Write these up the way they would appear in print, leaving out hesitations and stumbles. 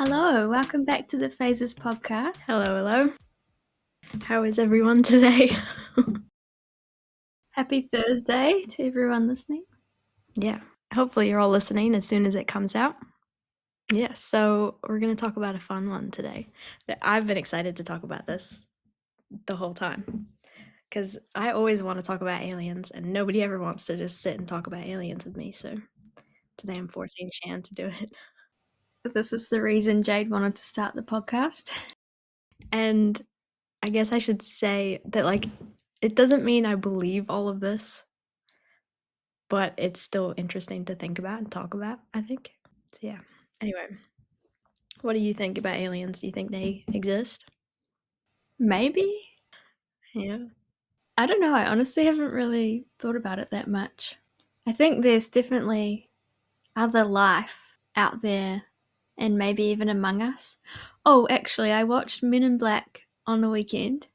Hello, welcome back to the Phases podcast. Hello. How is everyone today? Happy Thursday to everyone listening. Yeah, hopefully you're all listening as soon as it comes out. Yeah, so we're going to talk about a fun one today. I've been excited to talk about this the whole time because I always want to talk about aliens and nobody ever wants to just sit and talk about aliens with me. So today I'm forcing Shan to do it. This is the reason Jade wanted to start the podcast. And I guess I should say that, it doesn't mean I believe all of this, but it's still interesting to think about and talk about, I think. So yeah. Anyway, what do you think about aliens? Do you think they exist? Maybe? Yeah. I don't know, I honestly haven't really thought about it that much. I think there's definitely other life out there and maybe even among us. Oh, actually, I watched Men in Black on the weekend,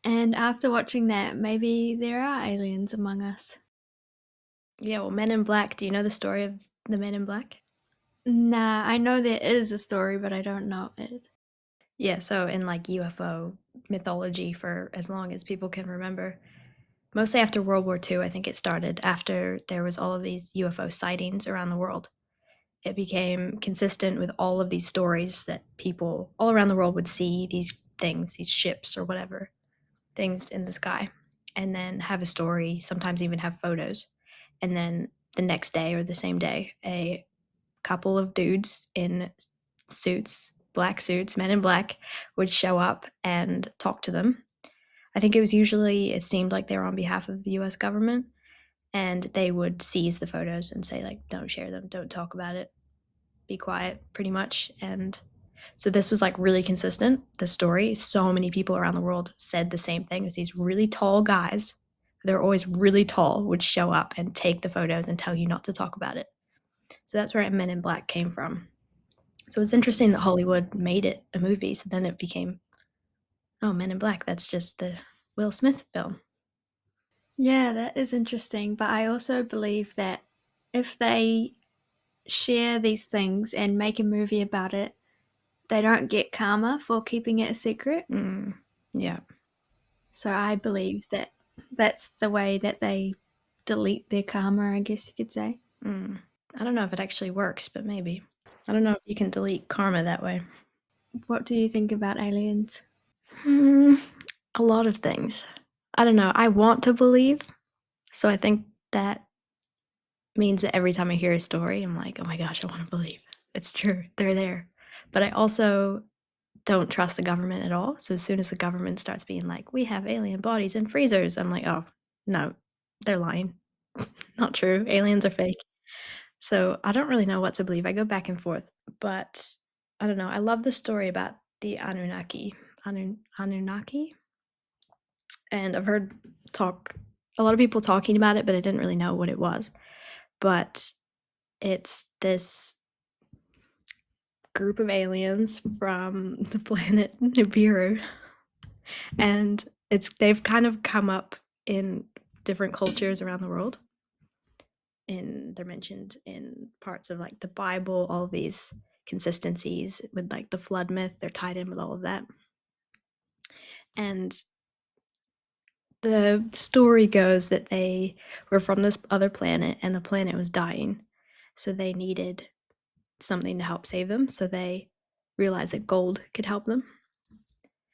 and after watching that, maybe there are aliens among us. Yeah, well, Men in Black, do you know the story of the Men in Black? Nah, I know there is a story, but I don't know it. Yeah, so in UFO mythology for as long as people can remember, mostly after World War II, I think it started after there was all of these UFO sightings around the world. It became consistent with all of these stories that people all around the world would see these things, these ships or whatever, things in the sky, and then have a story, sometimes even have photos. And then the next day or the same day, a couple of dudes in suits, black suits, men in black, would show up and talk to them. I think it seemed like they were on behalf of the US government, and they would seize the photos and say, don't share them, don't talk about it, be quiet, pretty much. And so this was really consistent, the story. So many people around the world said the same thing. It was these really tall guys, they're always really tall, would show up and take the photos and tell you not to talk about it. So that's where Men in Black came from. So it's interesting that Hollywood made it a movie. So then it became, oh, Men in Black. That's just the Will Smith film. Yeah, that is interesting. But I also believe that if they share these things and make a movie about it, they don't get karma for keeping it a secret. Yeah. So I believe that that's the way that they delete their karma, I guess you could say. I don't know if it actually works, but maybe. I don't know if you can delete karma that way. What do you think about aliens? A lot of things. I don't know. I want to believe. So I think that means that every time I hear a story, I'm like, oh my gosh, I want to believe. It's true. They're there. But I also don't trust the government at all. So as soon as the government starts being like, we have alien bodies in freezers, I'm like, oh, no, they're lying. Not true. Aliens are fake. So I don't really know what to believe. I go back and forth. But I don't know. I love the story about the Anunnaki. Anunnaki? And I've heard a lot of people talking about it, but I didn't really know what it was. But it's this group of aliens from the planet Nibiru, and they've kind of come up in different cultures around the world. And they're mentioned in parts of the Bible, all of these consistencies with the flood myth, they're tied in with all of that. And the story goes that they were from this other planet and the planet was dying. So they needed something to help save them. So they realized that gold could help them.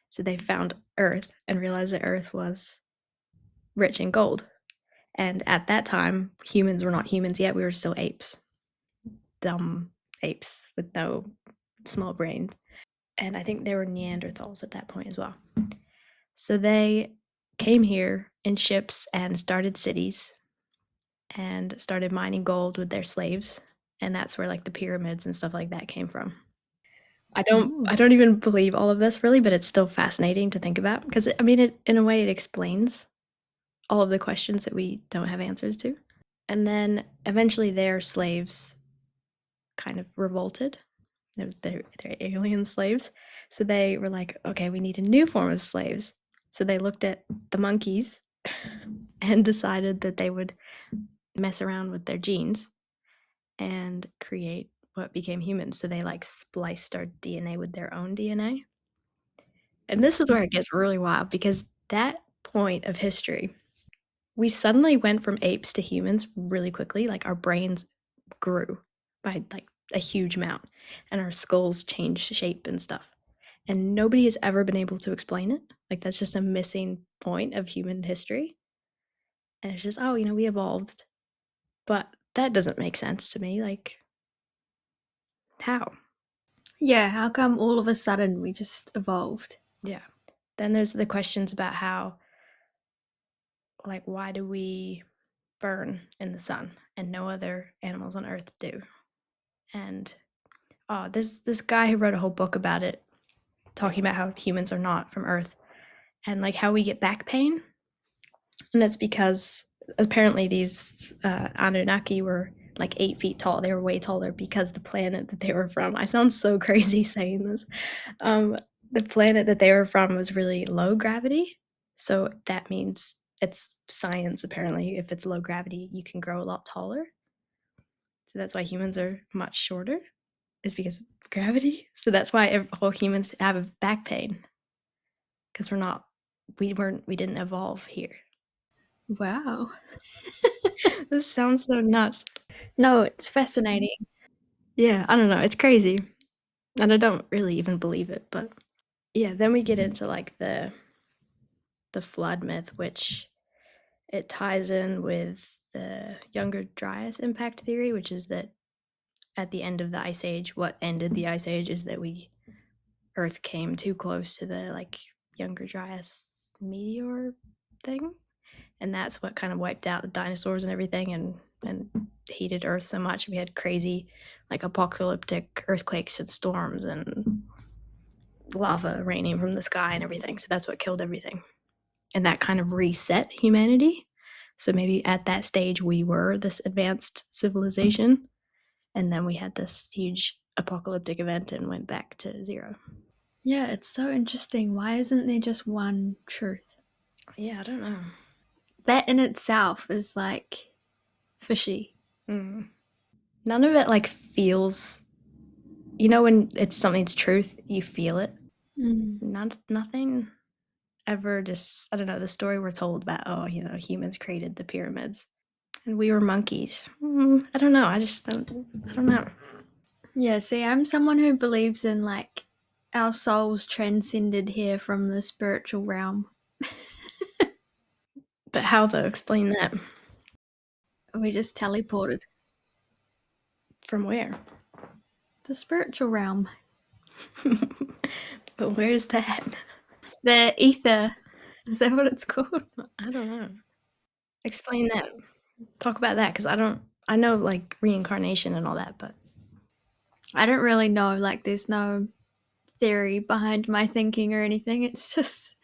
So they found Earth and realized that Earth was rich in gold. And at that time, humans were not humans yet. We were still apes. Dumb apes with no small brains. And I think they were Neanderthals at that point as well. So they came here in ships and started cities and started mining gold with their slaves. And that's where the pyramids and stuff like that came from. I don't even believe all of this really, but it's still fascinating to think about because in a way it explains all of the questions that we don't have answers to. And then eventually their slaves kind of revolted. They're alien slaves. So they were like, okay, we need a new form of slaves. So they looked at the monkeys and decided that they would mess around with their genes and create what became humans. So they like spliced our DNA with their own DNA. And this is where it gets really wild because that point of history, we suddenly went from apes to humans really quickly. Like our brains grew by like a huge amount and our skulls changed shape and stuff. And nobody has ever been able to explain it. Like that's just a missing point of human history. And it's just, oh, we evolved. But that doesn't make sense to me. Like, how? Yeah, how come all of a sudden we just evolved? Yeah. Then there's the questions about how, like, why do we burn in the sun and no other animals on Earth do? And this guy who wrote a whole book about it, talking about how humans are not from Earth and like how we get back pain. And that's because apparently these Anunnaki were like 8 feet tall. They were way taller because the planet that they were from. I sound so crazy saying this. The planet that they were from was really low gravity. So that means it's science, apparently. If it's low gravity, you can grow a lot taller. So that's why humans are much shorter, is because of gravity. So that's why all humans have back pain, because we didn't evolve here. Wow. This sounds so nuts. No, it's fascinating. Yeah, I don't know. It's crazy. And I don't really even believe it, but yeah, then we get into like the flood myth, which it ties in with the Younger Dryas impact theory, which is that at the end of the ice age, what ended the ice age is that Earth came too close to the like Younger Dryas meteor thing, and that's what kind of wiped out the dinosaurs and everything, and heated Earth so much. We had crazy, like apocalyptic earthquakes and storms and lava raining from the sky and everything. So that's what killed everything, and that kind of reset humanity. So maybe at that stage we were this advanced civilization, and then we had this huge apocalyptic event and went back to zero. Yeah, it's so interesting. Why isn't there just one truth? Yeah, I don't know. That in itself is like fishy. Mm. None of it like feels. When it's something's truth, you feel it. Mm. Nothing ever just. I don't know. The story we're told about, humans created the pyramids and we were monkeys. I don't know. I just don't. I don't know. Yeah, see, I'm someone who believes in like our souls transcended here from the spiritual realm. But how though? Explain that. We just teleported. From where? The spiritual realm. But where's that? The ether. Is that what it's called? I don't know. Explain that. Talk about that because I don't. I know like reincarnation and all that, but I don't really know. Like, there's no theory behind my thinking or anything. It's just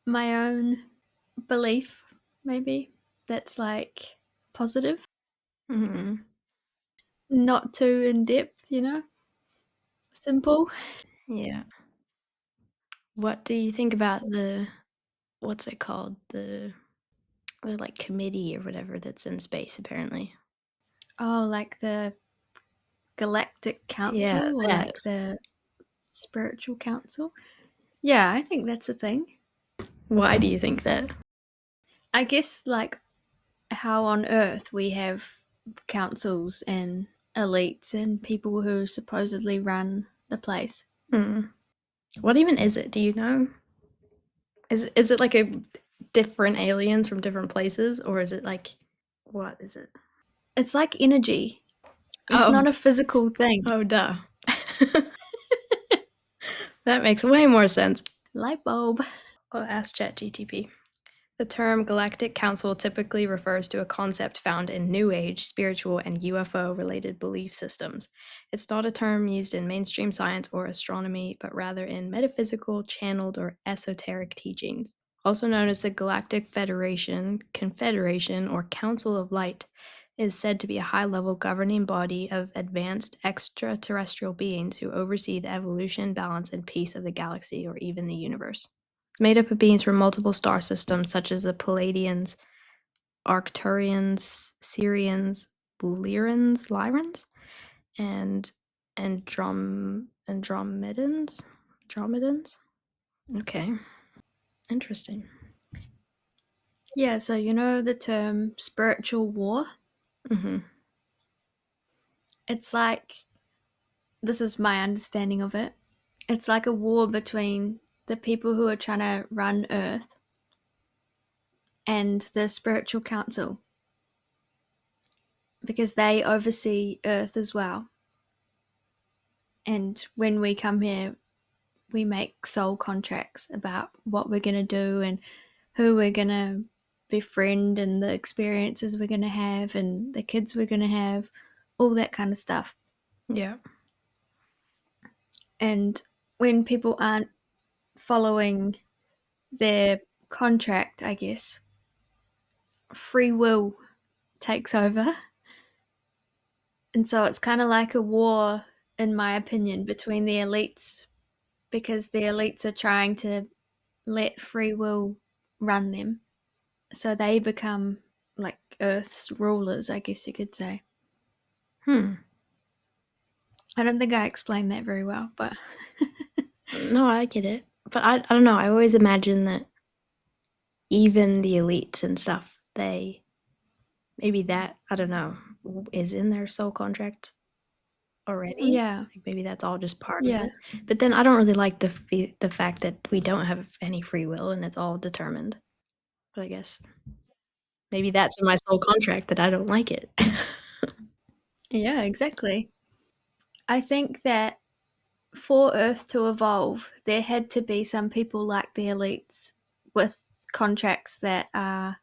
my own belief, maybe, that's like positive, mm, not too in depth, simple. yeah. What do you think about the what's it called the like committee or whatever that's in space apparently? Oh, like the galactic Yeah, council or that. like the spiritual council. Yeah, I think that's a thing. Why do you think that? I guess like how on earth we have councils and elites and people who supposedly run the place. Hmm. What even is it? Do you know? Is it like a different aliens from different places, or is it like what is it? It's like energy. It's Oh, not a physical thing. oh, duh. That makes way more sense. Light bulb. I'll ask ChatGTP. The term galactic council typically refers to a concept found in New Age, spiritual, and UFO related belief systems. It's not a term used in mainstream science or astronomy, but rather in metaphysical, channeled, or esoteric teachings. Also known as the Galactic Federation, Confederation, or Council of Light, is said to be a high level governing body of advanced extraterrestrial beings who oversee the evolution, balance, and peace of the galaxy or even the universe. It's made up of beings from multiple star systems such as the Palladians, Arcturians, Sirians, Lyrans, and Andromedans. Andromedans. Okay, interesting. Yeah, so you know the term spiritual war? Mm-hmm. It's like, this is my understanding of it. It's like a war between the people who are trying to run Earth and the spiritual council because they oversee Earth as well. And when we come here, we make soul contracts about what we're going to do and who we're going to befriend and the experiences we're going to have and the kids we're going to have, all that kind of stuff. Yeah. And when people aren't following their contract, I guess, free will takes over. And so it's kind of like a war, in my opinion, between the elites because the elites are trying to let free will run them. So they become like Earth's rulers, I guess you could say. Hmm. I don't think I explained that very well, but No, I get it. But I don't know. I always imagine that even the elites and stuff, they maybe that, I don't know, is in their soul contract already. yeah, Like maybe that's all just part of yeah, it. But then I don't really like the fact that we don't have any free will and it's all determined. But I guess maybe that's in my soul contract that I don't like it. yeah, exactly. I think that for Earth to evolve, there had to be some people like the elites with contracts that are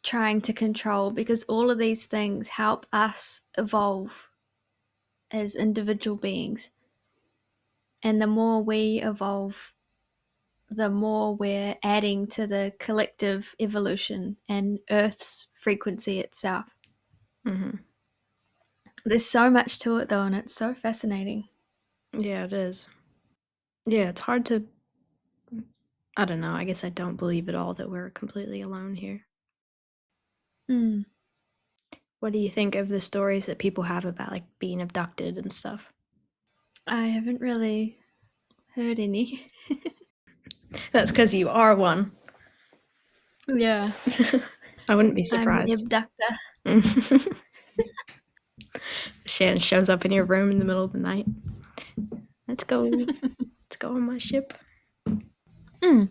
trying to control because all of these things help us evolve as individual beings. And the more we evolve, the more we're adding to the collective evolution and Earth's frequency itself. Hmm. There's so much to it though, and it's so fascinating. Yeah, it is. Yeah, it's hard to. I don't know. I guess I don't believe at all that we're completely alone here. Mm, What do you think of the stories that people have about like being abducted and stuff? I haven't really heard any. That's because you are one. Yeah, I wouldn't be I'm the surprised. abductor. Shannon shows up in your room in the middle of the night. Let's go. Let's go on my ship. Mm.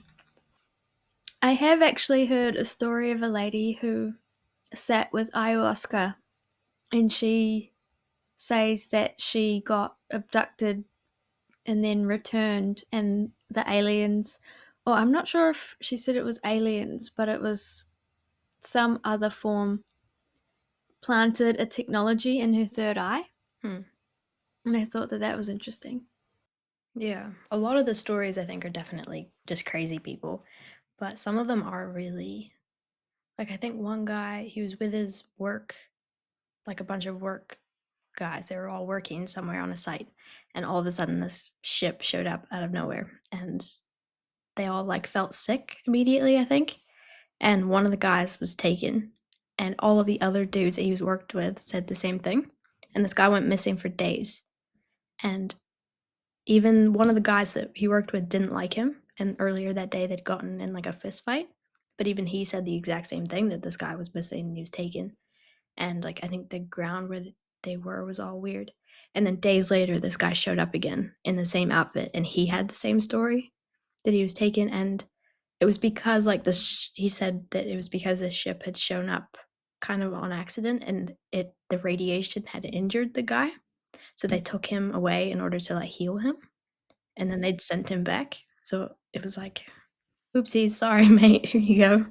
I have actually heard a story of a lady who sat with ayahuasca and she says that she got abducted and then returned, and the aliens, or I'm not sure if she said it was aliens, but it was some other form, planted a technology in her third eye. Hmm. And I thought that that was interesting. Yeah, a lot of the stories I think are definitely just crazy people, but some of them are really like I think one guy he was with his work, like a bunch of work guys. They were all working somewhere on a site, and all of a sudden this ship showed up out of nowhere, and they all like felt sick immediately. I think, and one of the guys was taken, and all of the other dudes that he was worked with said the same thing, and this guy went missing for days, and even one of the guys that he worked with didn't like him, and earlier that day they'd gotten in like a fist fight, but even he said the exact same thing that this guy was missing and he was taken, and like I think the ground where they were was all weird. And then days later, this guy showed up again in the same outfit, and he had the same story that he was taken. And it was because like this, he said that it was because this ship had shown up kind of on accident, and the radiation had injured the guy, so they took him away in order to like heal him, and then they'd sent him back. So it was like, oopsies, sorry, mate, here you go.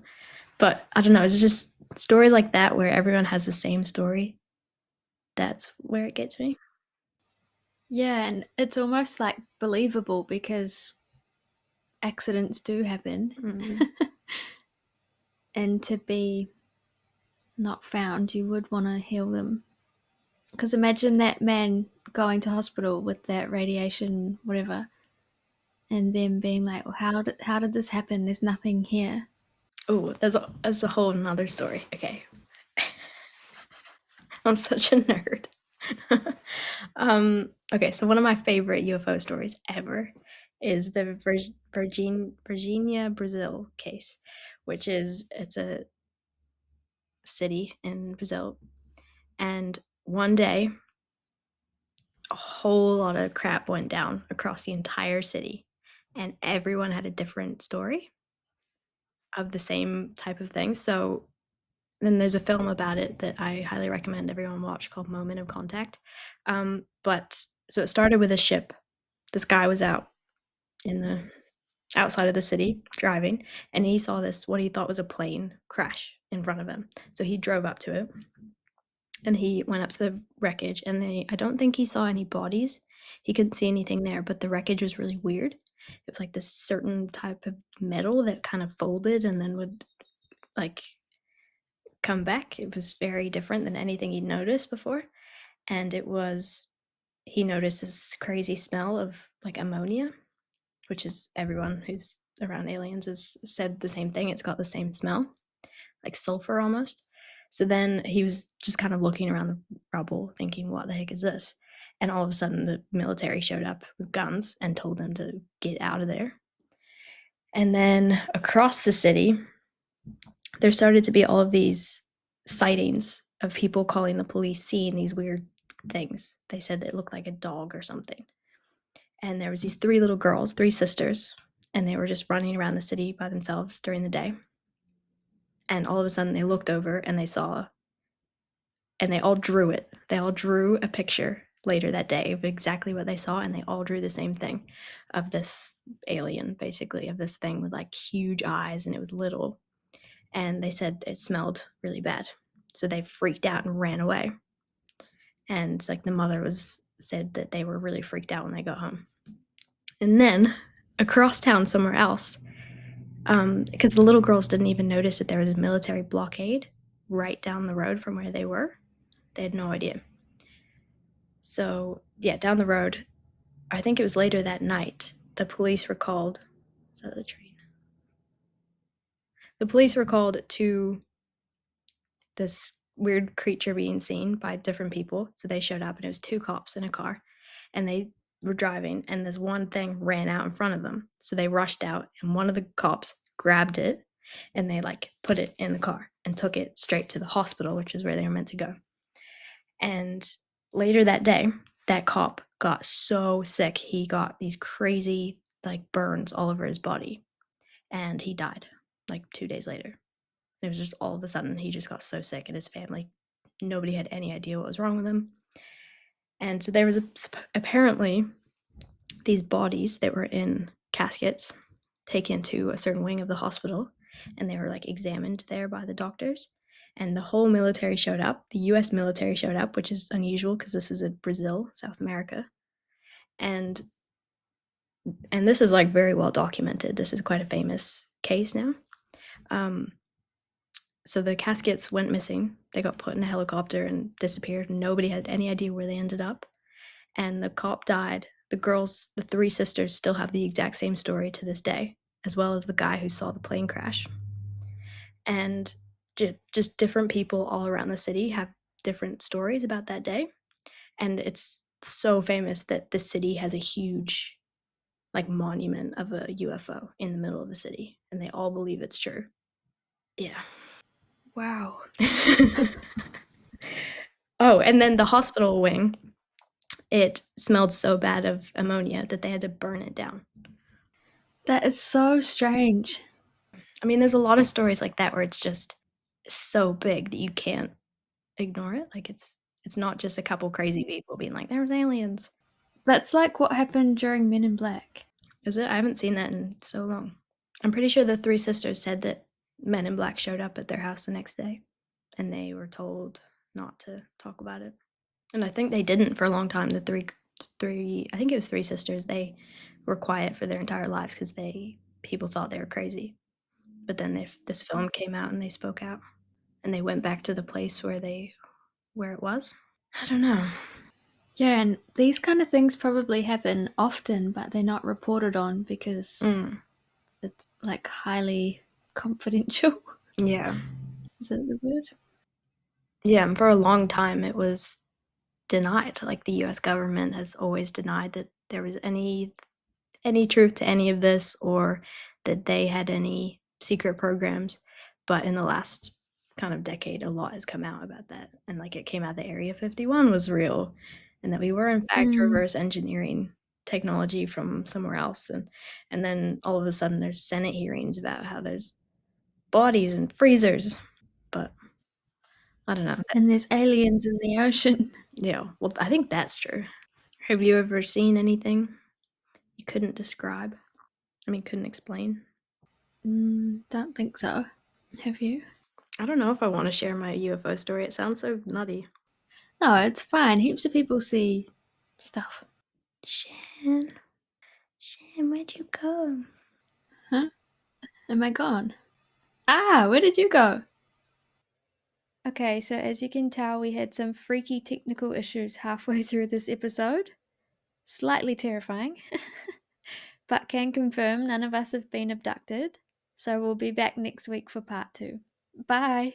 But I don't know, it's just stories like that where everyone has the same story. That's where it gets me. Yeah, and it's almost like believable because accidents do happen. Mm. And to be not found, you would want to heal them. Because imagine that man going to hospital with that radiation, whatever, and them being like, well, how did this happen? There's nothing here. Oh, that's a whole nother story. Okay, I'm such a nerd. Okay, so one of my favorite UFO stories ever is the Virginia, Brazil case, which is it's a city in Brazil, and one day a whole lot of crap went down across the entire city, and everyone had a different story of the same type of thing. So then there's a film about it that I highly recommend everyone watch called Moment of Contact. But so it started with a ship. This guy was out in the outside of the city driving, and he saw this what he thought was a plane crash in front of him. So he drove up to it, and he went up to the wreckage, and I don't think he saw any bodies. He couldn't see anything there, but the wreckage was really weird. It was like this certain type of metal that kind of folded and then would like come back. It was very different than anything he'd noticed before. And he noticed this crazy smell of like ammonia, which is everyone who's around aliens has said the same thing. It's got the same smell, like sulfur almost. So then he was just kind of looking around the rubble, thinking, what the heck is this? And all of a sudden, the military showed up with guns and told him to get out of there. And then across the city, there started to be all of these sightings of people calling the police, seeing these weird things. They said that it looked like a dog or something. And there was these three little girls, three sisters, and they were just running around the city by themselves during the day. And all of a sudden they looked over and they saw, and they all drew it. They all drew a picture later that day of exactly what they saw, and they all drew the same thing of this alien, basically, of this thing with like huge eyes, and it was little. And they said it smelled really bad. So they freaked out and ran away. And like the mother was said that they were really freaked out when they got home. And then across town somewhere else, because the little girls didn't even notice that there was a military blockade right down the road from where they were. They had no idea. So yeah, down the road, I think it was later that night, the police were called. Is that the train? The police were called to this weird creature being seen by different people. So they showed up, and it was two cops in a car, and they were driving, and this one thing ran out in front of them. So they rushed out, and one of the cops grabbed it, and they like put it in the car and took it straight to the hospital, which is where they were meant to go. And later that day, that cop got so sick, he got these crazy like burns all over his body, and he died like 2 days later. It was just all of a sudden he just got so sick, and his family, nobody had any idea what was wrong with him. And so there was apparently these bodies that were in caskets taken to a certain wing of the hospital, and they were like examined there by the doctors. And the whole military showed up. The US military showed up, which is unusual because this is in Brazil, South America. And this is like very well documented. This is quite a famous case now. Um, so the caskets went missing. They got put in a helicopter and disappeared. Nobody had any idea where they ended up. And the cop died. The girls, the three sisters, still have the exact same story to this day, as well as the guy who saw the plane crash. And just different people all around the city have different stories about that day. And it's so famous that the city has a huge like monument of a UFO in the middle of the city, and they all believe it's true. Yeah. Wow. Oh, and then the hospital wing, it smelled so bad of ammonia that they had to burn it down. That is so strange. I mean, there's a lot of stories like that where it's just so big that you can't ignore it. Like it's not just a couple crazy people being like, "There's aliens." That's like what happened during Men in Black. Is it? I haven't seen that in so long. I'm pretty sure the three sisters said that men in black showed up at their house the next day, and they were told not to talk about it. And I think they didn't for a long time. The three, I think it was three sisters. They were quiet for their entire lives because people thought they were crazy. But then this film came out and they spoke out, and they went back to the place where it was. I don't know. Yeah, and these kind of things probably happen often, but they're not reported on because Mm, it's like highly confidential. yeah, Is that the word? yeah. And for a long time, it was. denied. Like the US government has always denied that there was any truth to any of this or that they had any secret programs. But in the last kind of decade, a lot has come out about that. And like it came out that Area 51 was real and that we were in fact Mm. reverse engineering technology from somewhere else. And then all of a sudden there's Senate hearings about how there's bodies and freezers. But I don't know. And there's aliens in the ocean. Yeah, well, I think that's true. Have you ever seen anything you couldn't describe? I mean, couldn't explain? Don't think so. Have you? I don't know if I want to share my UFO story. It sounds so nutty. No, it's fine. Heaps of people see stuff. Shan, Shan, where'd you go? Huh? Am I gone? Ah, where did you go? Okay, so as you can tell, we had some freaky technical issues halfway through this episode. Slightly terrifying, but can confirm none of us have been abducted. So we'll be back next week for part 2. Bye!